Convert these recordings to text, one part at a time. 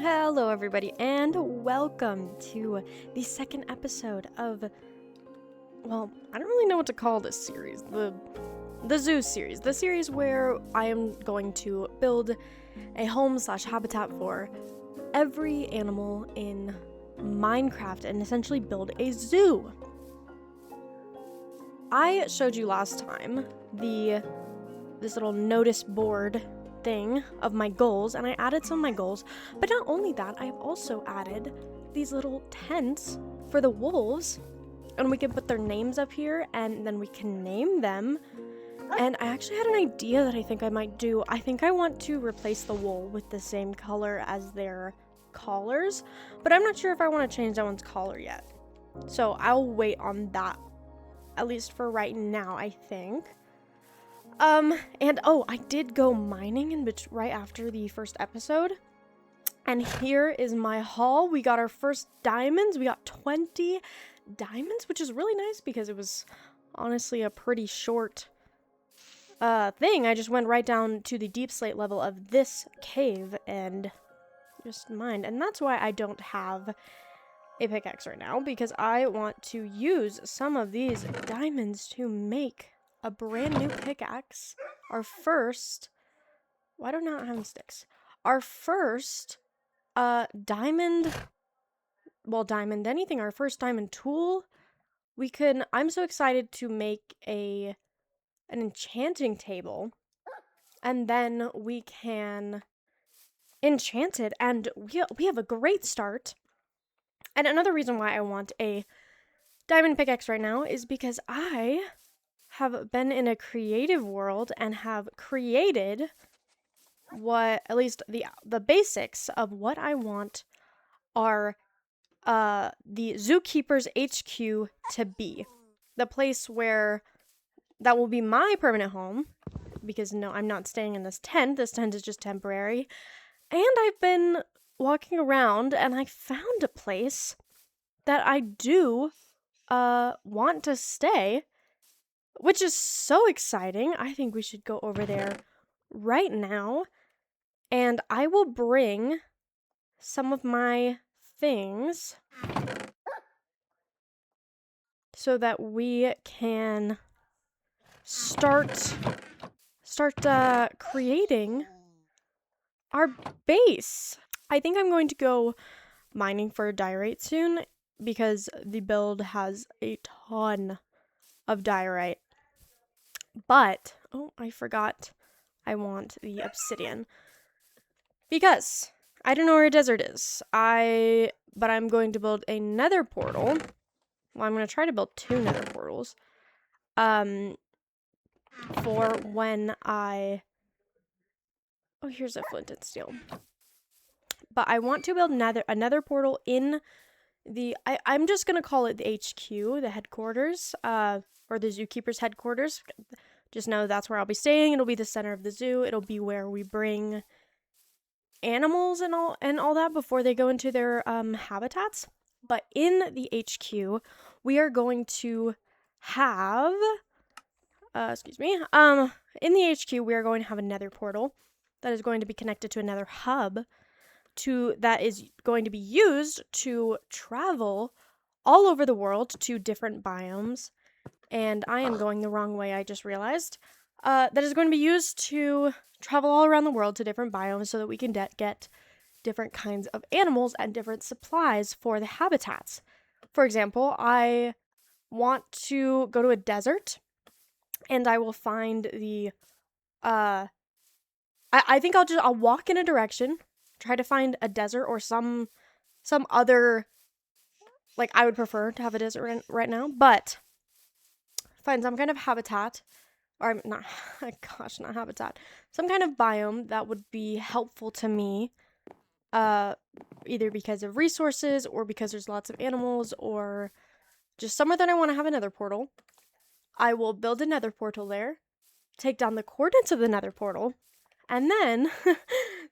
Hello, everybody, and welcome to the second episode of, well, I don't really know what to call this series, the Zoo series, the series where I am going to build a home/habitat for every animal in Minecraft and essentially build a zoo. I showed you last time this little notice board thing of my goals, and I added some of my goals, but not only that, I've also added these little tents for the wolves, and we can put their names up here and then we can name them. And I actually had an idea that I think I might do. I think I want to replace the wool with the same color as their collars, but I'm not sure if I want to change that one's collar yet, so I'll wait on that, at least for right now, I think. And oh, I did go mining right after the first episode. And here is my haul. We got our first diamonds. We got 20 diamonds, which is really nice because it was honestly a pretty short thing. I just went right down to the deep slate level of this cave and just mined. And that's why I don't have a pickaxe right now, because I want to use some of these diamonds to make a brand new pickaxe. Our first, why do I not have any sticks? Our first diamond anything, our first diamond tool. I'm so excited to make an enchanting table, and then we can enchant it, and we have a great start. And another reason why I want a diamond pickaxe right now is because I have been in a creative world and have created what, at least the basics of what I want are the Zookeeper's HQ to be. The place where that will be my permanent home, because no, I'm not staying in this tent. This tent is just temporary. And I've been walking around and I found a place that I do want to stay, which is so exciting. I think we should go over there right now, and I will bring some of my things so that we can start creating our base. I think I'm going to go mining for diorite soon, because the build has a ton of diorite. But, oh, I forgot I want the obsidian, because I don't know where a desert is. But I'm going to build a nether portal. Well, I'm going to try to build 2 nether portals. For when oh, here's a flint and steel. But I want to build a nether portal in I'm just going to call it the HQ, the headquarters, or the Zookeeper's headquarters. Just know that's where I'll be staying. It'll be the center of the zoo. It'll be where we bring animals and all that before they go into their habitats. But in the HQ, we are going to have in the HQ, we are going to have a nether portal that is going to be connected to another hub that is going to be used to travel all over the world to different biomes. And I am going the wrong way, I just realized. That is going to be used to travel all around the world to different biomes so that we can get different kinds of animals and different supplies for the habitats. For example, I want to go to a desert, and I will find the I think I'll walk in a direction, try to find a desert or some other, like, I would prefer to have a desert right now, but find some kind of habitat, or not, gosh, not habitat, some kind of biome that would be helpful to me, either because of resources or because there's lots of animals, or just somewhere that I want to have a nether portal. I will build a nether portal there, take down the coordinates of the nether portal, and then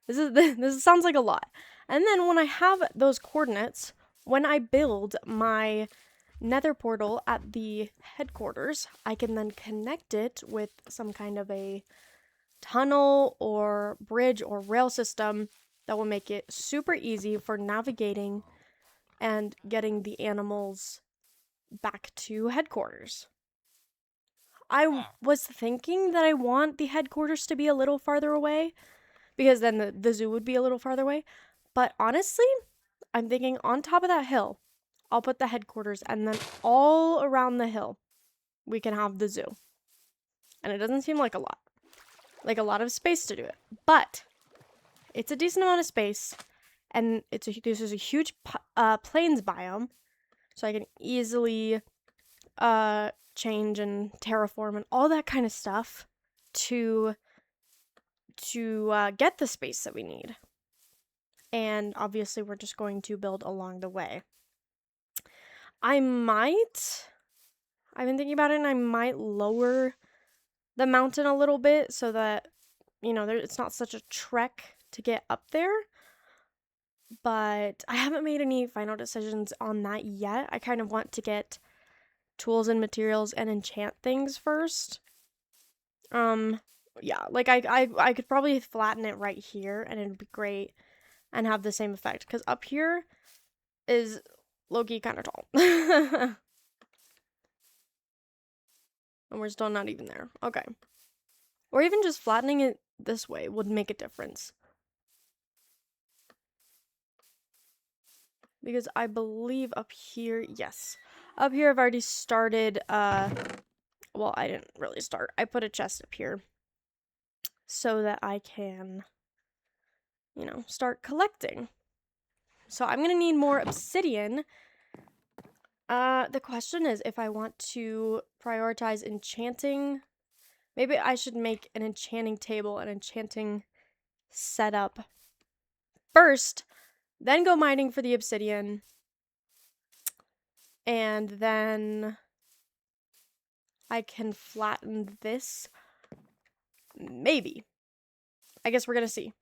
this sounds like a lot. And then when I have those coordinates, when I build my nether portal at the headquarters, I can then connect it with some kind of a tunnel or bridge or rail system that will make it super easy for navigating and getting the animals back to headquarters. I was thinking that I want the headquarters to be a little farther away, because then the zoo would be a little farther away. But honestly, I'm thinking on top of that hill, I'll put the headquarters, and then all around the hill, we can have the zoo. And it doesn't seem like a lot of space to do it. But it's a decent amount of space, and this is a huge plains biome, so I can easily change and terraform and all that kind of stuff to get the space that we need. And obviously we're just going to build along the way. I've been thinking about it, and I might lower the mountain a little bit so that, it's not such a trek to get up there. But I haven't made any final decisions on that yet. I kind of want to get tools and materials and enchant things first. Yeah, like I could probably flatten it right here and it'd be great and have the same effect, because up here is low-key kind of tall. And we're still not even there. Okay. Or even just flattening it this way would make a difference. Because I believe up here, yes. Up here I've already started, well, I didn't really start. I put a chest up here so that I can, start collecting. So I'm going to need more obsidian. The question is if I want to prioritize enchanting. Maybe I should make an enchanting table, an enchanting setup first, then go mining for the obsidian, and then I can flatten this. Maybe. I guess we're gonna see.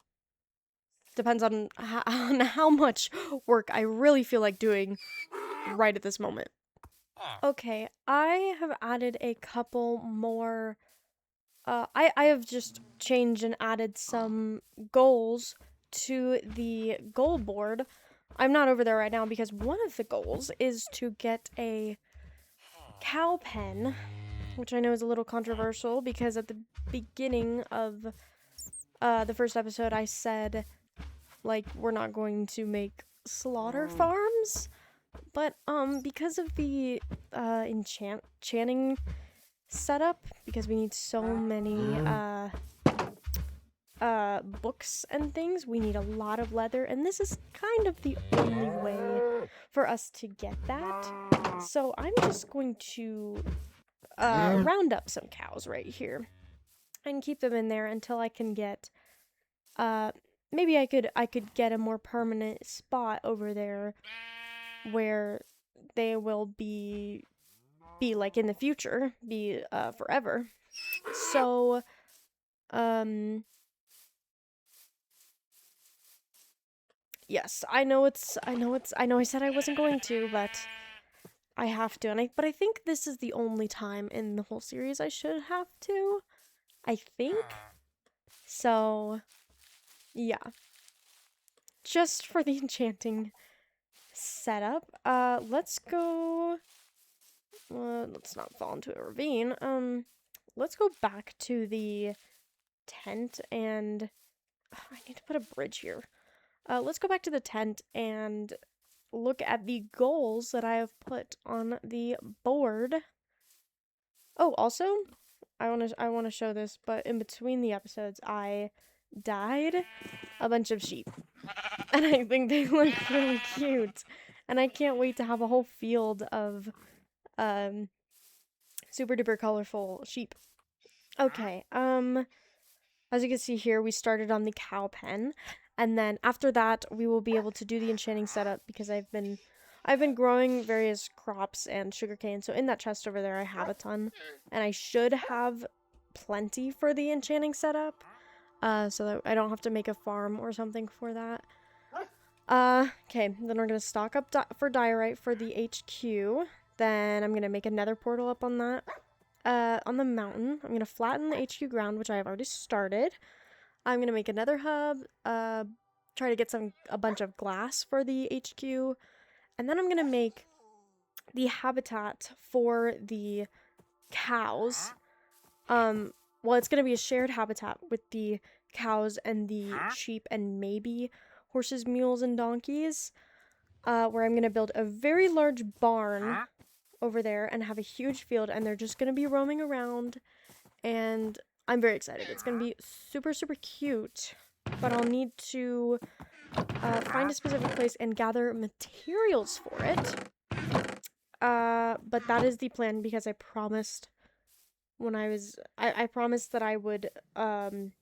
Depends on how much work I really feel like doing right at this moment. Okay, I have added a couple more. I have just changed and added some goals to the goal board. I'm not over there right now because one of the goals is to get a cow pen, which I know is a little controversial because at the beginning of the first episode I said, like, we're not going to make slaughter farms, but because of the enchanting setup, because we need so many books and things, we need a lot of leather, and this is kind of the only way for us to get that. So I'm just going to round up some cows right here and keep them in there until I can get maybe I could get a more permanent spot over there where they will be like in the future, be forever. So yes, I know I said I wasn't going to, but I have to. But I think this is the only time in the whole series I should have to. I think. So yeah. Just for the enchanting setup. Let's go. Let's not fall into a ravine. Let's go back to the tent and I need to put a bridge here. Let's go back to the tent and look at the goals that I have put on the board. Oh, also, I want to show this, but in between the episodes, I dyed a bunch of sheep, and I think they look really cute. And I can't wait to have a whole field of super duper colorful sheep. Okay, as you can see here, we started on the cow pen, and then after that, we will be able to do the enchanting setup because I've been growing various crops and sugarcane. So in that chest over there, I have a ton, and I should have plenty for the enchanting setup, so that I don't have to make a farm or something for that. Okay, then we're gonna stock up for diorite for the HQ. Then I'm gonna make another portal up on that. On the mountain, I'm gonna flatten the HQ ground, which I have already started. I'm gonna make another hub, try to get a bunch of glass for the HQ, and then I'm gonna make the habitat for the cows. Well, it's gonna be a shared habitat with the cows and the sheep and maybe horses, mules, and donkeys, where I'm gonna build a very large barn over there and have a huge field, and they're just gonna be roaming around, and I'm very excited. It's gonna be super, super cute, but I'll need to find a specific place and gather materials for it. But that is the plan because I promised when I promised that I would, I'm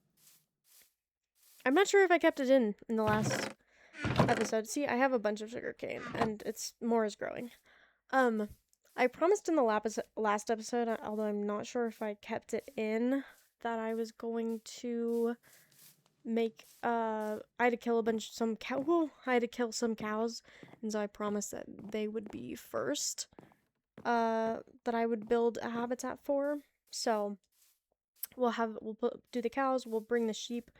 not sure if I kept it in the last episode. See, I have a bunch of sugarcane and more is growing. I promised in the last episode, although I'm not sure if I kept it in, that I was going to make, I had to kill I had to kill some cows, and so I promised that they would be first, that I would build a habitat for. So, we'll do the cows, we'll bring the sheep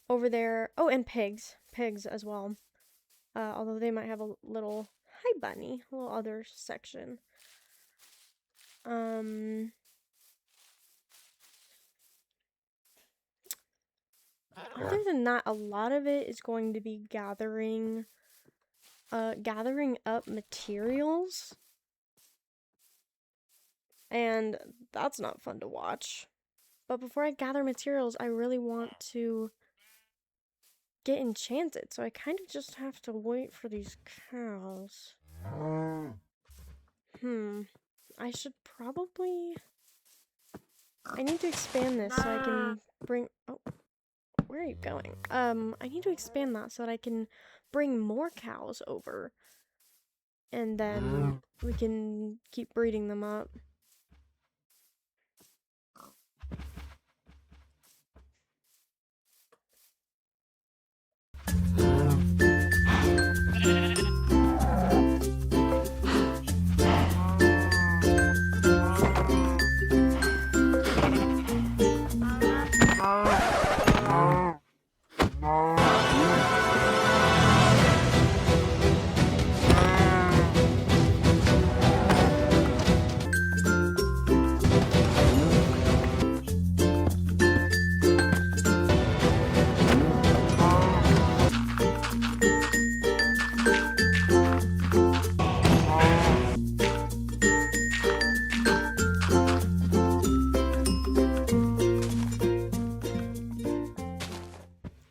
over there. Oh, and pigs as well. Although they might have a little, hi bunny, a little other section. Other than that, a lot of it is going to be gathering up materials. And that's not fun to watch. But before I gather materials, I really want to get enchanted. So I kind of just have to wait for these cows. I should probably... I need to expand this so I can bring... Oh, where are you going? I need to expand that so that I can bring more cows over. And then we can keep breeding them up.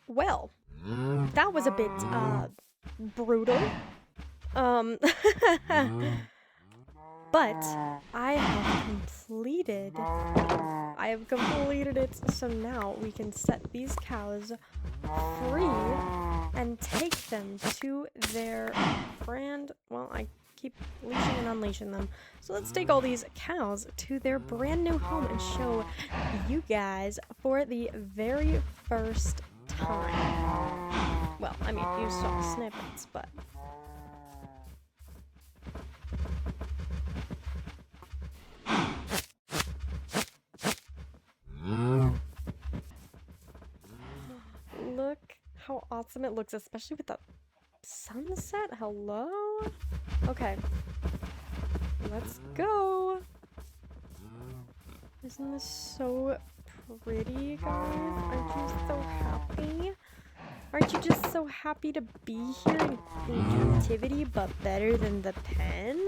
Well, that was a bit, brutal. But I have completed it, so now we can set these cows free and take them to their well, I keep leashing and unleashing them. So let's take all these cows to their brand new home and show you guys for the very first time. Well, I mean, you saw snippets, but... Look how awesome it looks, especially with the sunset. Hello? Okay. Let's go. Isn't this so pretty, guys? Aren't you so happy? Aren't you just so happy to be here in captivity, but better than the pen?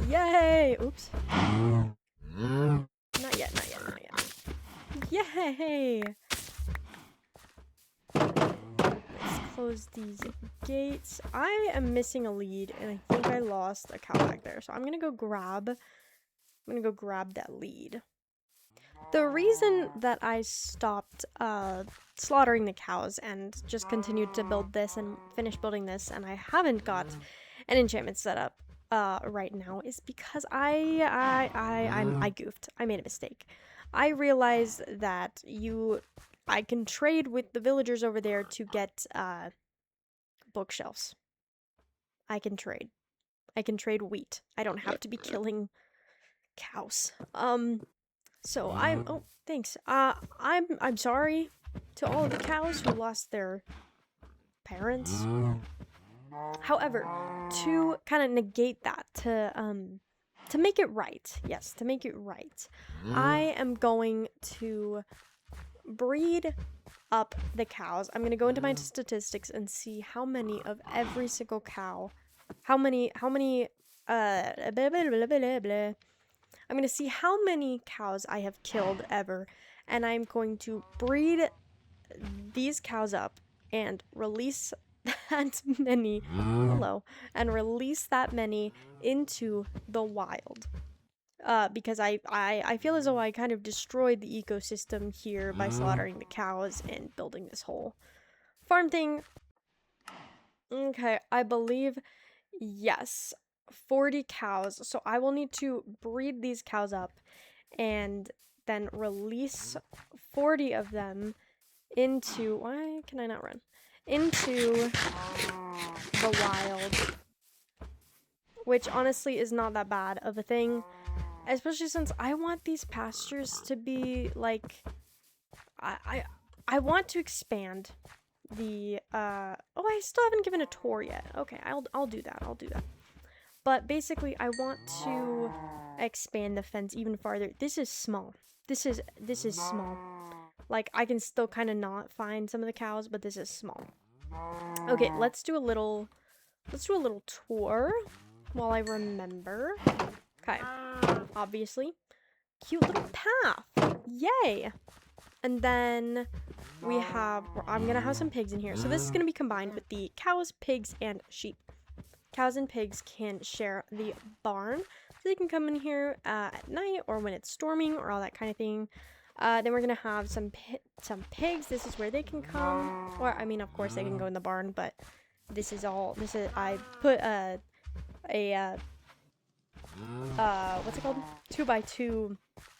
Yay! Oops. Not yet. Yay! Let's close these gates. I am missing a lead, and I think I lost a cow back there. So I'm gonna go grab that lead. The reason that I stopped slaughtering the cows and just continued to build this and finish building this, and I haven't got an enchantment set up right now, is because I goofed. I made a mistake. I realized that I can trade with the villagers over there to get bookshelves. I can trade wheat. I don't have to be killing cows. So oh, thanks. I'm sorry. to all of the cows who lost their parents. However, to kind of negate that, to make it right, yes, to make it right, I am going to breed up the cows. I'm going to go into my statistics and see how many of every single cow, how many, I'm going to see how many cows I have killed ever, and I'm going to breed these cows up and release that many, hello, and release that many into the wild. Because I feel as though I kind of destroyed the ecosystem here by slaughtering the cows and building this whole farm thing. Okay, I believe, yes, 40 cows. So I will need to breed these cows up and then release 40 of them into, why can I not run? Into the wild, which honestly is not that bad of a thing. Especially since I want these pastures to be like, I want to expand the oh, I still haven't given a tour yet. Okay, I'll do that. I'll do that. But basically I want to expand the fence even farther. This is small. This is small. Like I can still kind of not find some of the cows, but this is small. Okay, let's do a little tour while I remember. Okay. Obviously. Cute little path. Yay. And then we have, I'm going to have some pigs in here. So this is going to be combined with the cows, pigs, and sheep. Cows and pigs can share the barn. So they can come in here at night or when it's storming or all that kind of thing. Then we're going to have some pigs. This is where they can come. Or, I mean, of course they can go in the barn, but I put what's it called? 2x2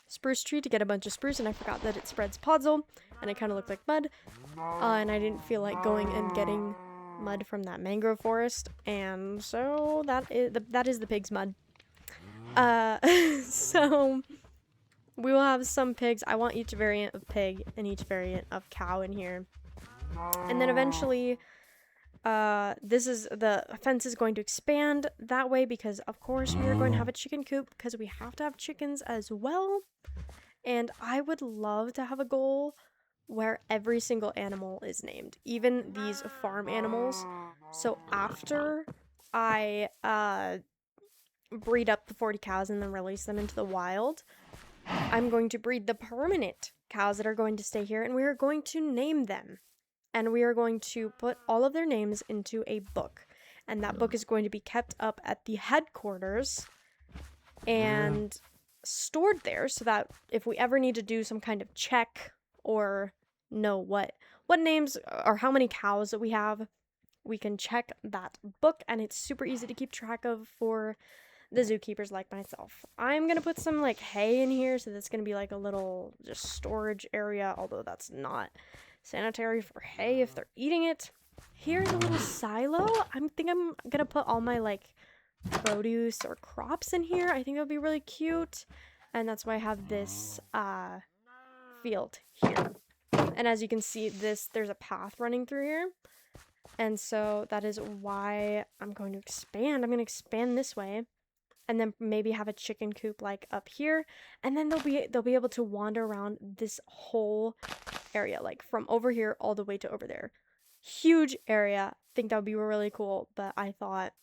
spruce tree to get a bunch of spruce, and I forgot that it spreads podzol, and it kind of looked like mud, and I didn't feel like going and getting mud from that mangrove forest, and so that is the pig's mud. So we will have some pigs. I want each variant of pig and each variant of cow in here, and then eventually the fence is going to expand that way because of course we are going to have a chicken coop because we have to have chickens as well. And I would love to have a goal where every single animal is named, even these farm animals. So after I breed up the 40 cows and then release them into the wild, I'm going to breed the permanent cows that are going to stay here, and we are going to name them. And we are going to put all of their names into a book. And that book is going to be kept up at the headquarters and stored there so that if we ever need to do some kind of check or know what names or how many cows that we have, we can check that book, and it's super easy to keep track of for the zookeepers like myself. I'm going to put some like hay in here, so that's going to be like a little just storage area, although that's not sanitary for hay if they're eating it. Here's a little silo. I'm gonna put all my like produce or crops in here. I think it'll be really cute, and that's why I have this field here. And as you can see, there's a path running through here, and so that is why I'm going to expand. I'm going to expand this way, and then maybe have a chicken coop like up here, and then they'll be able to wander around this whole area, like from over here all the way to over there. Huge area. Think that would be really cool, but I thought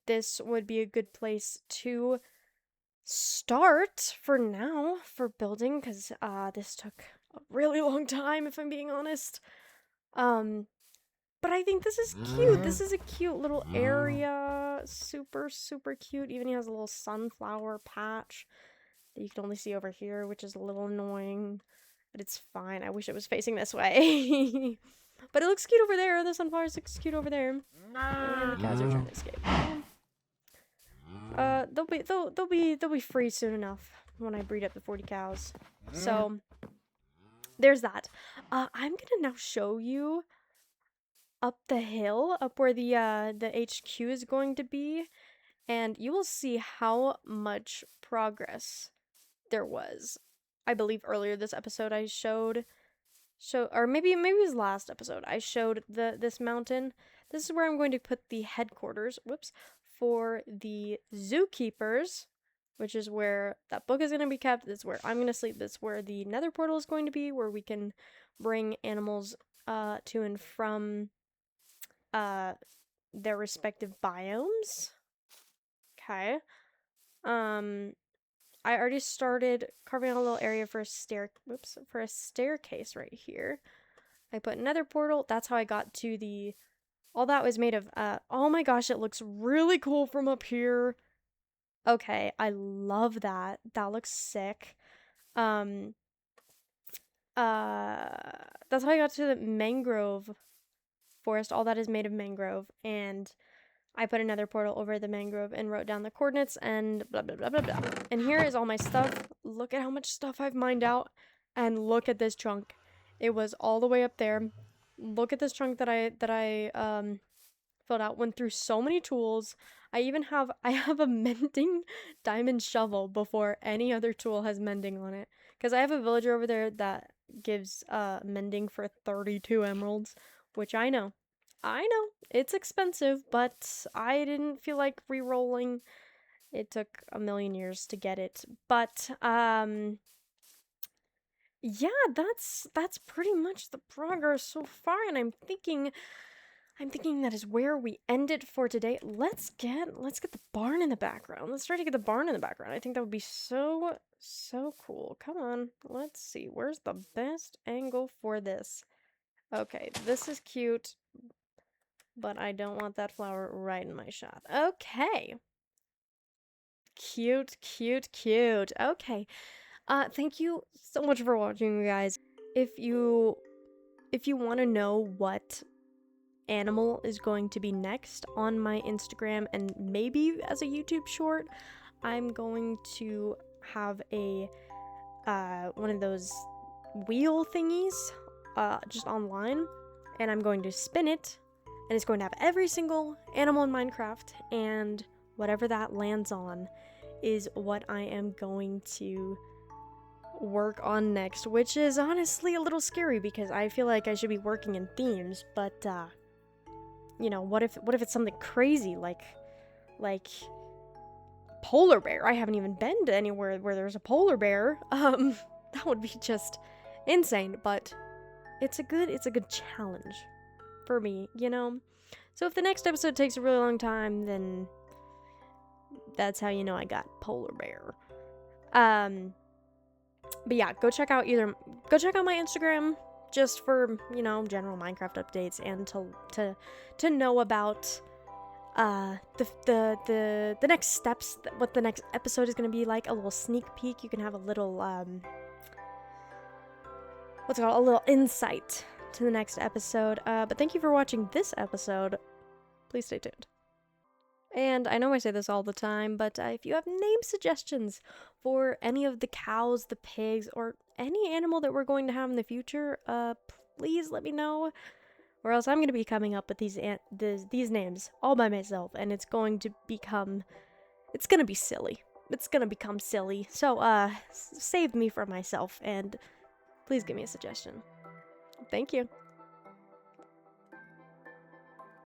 this would be a good place to start for now for building, because this took a really long time, if I'm being honest. But I think this is cute. This is a cute little area. Super, super cute. Even has a little sunflower patch that you can only see over here, which is a little annoying. But it's fine. I wish it was facing this way. But it looks cute over there. The sunflowers looks cute over there. And the cows are trying to escape. They'll be free soon enough when I breed up the 40 cows. So there's that. I'm gonna now show you up the hill, up where the HQ is going to be, and you will see how much progress there was. I believe earlier this episode I showed or maybe it was last episode, I showed this mountain. This is where I'm going to put the headquarters, for the zookeepers, which is where that book is going to be kept. This is where I'm going to sleep. This is where the nether portal is going to be, where we can bring animals to and from their respective biomes. Okay. I already started carving out a little area for a staircase right here. I put nether portal. That's how I got to all that was made of, oh my gosh, it looks really cool from up here. Okay, I love that. That looks sick. That's how I got to the mangrove forest. All that is made of mangrove, and I put another portal over the mangrove and wrote down the coordinates and blah, blah, blah, blah, blah. And here is all my stuff. Look at how much stuff I've mined out. And look at this chunk. It was all the way up there. Look at this chunk that I filled out. Went through so many tools. I have a mending diamond shovel before any other tool has mending on it. Because I have a villager over there that gives mending for 32 emeralds, which I know. It's expensive, but I didn't feel like re-rolling. It took a million years to get it, but yeah, that's pretty much the progress so far, and I'm thinking that is where we end it for today. Let's get the barn in the background. Let's try to get the barn in the background. I think that would be so cool. Come on, let's see. Where's the best angle for this? Okay, this is cute. But I don't want that flower right in my shot. Okay. Cute. Okay. Thank you so much for watching, you guys. If you want to know what animal is going to be next on my Instagram and maybe as a YouTube short, I'm going to have a one of those wheel thingies just online, and I'm going to spin it. And it's going to have every single animal in Minecraft, and whatever that lands on is what I am going to work on next, which is honestly a little scary because I feel like I should be working in themes, but you know, what if it's something crazy like polar bear? I haven't even been to anywhere where there's a polar bear. That would be just insane, but it's a good challenge for me, you know? So if the next episode takes a really long time, then that's how you know I got polar bear. But yeah, go check out my Instagram just for, you know, general Minecraft updates and to know about the next steps, what the next episode is going to be like, a little sneak peek. You can have a little a little insight to the next episode. But thank you for watching this episode. Please stay tuned. And I know I say this all the time, but if you have name suggestions for any of the cows, the pigs, or any animal that we're going to have in the future, please let me know. Or else I'm going to be coming up with these names all by myself, and it's going to be silly. It's going to become silly. So, save me from myself, and please give me a suggestion. Thank you.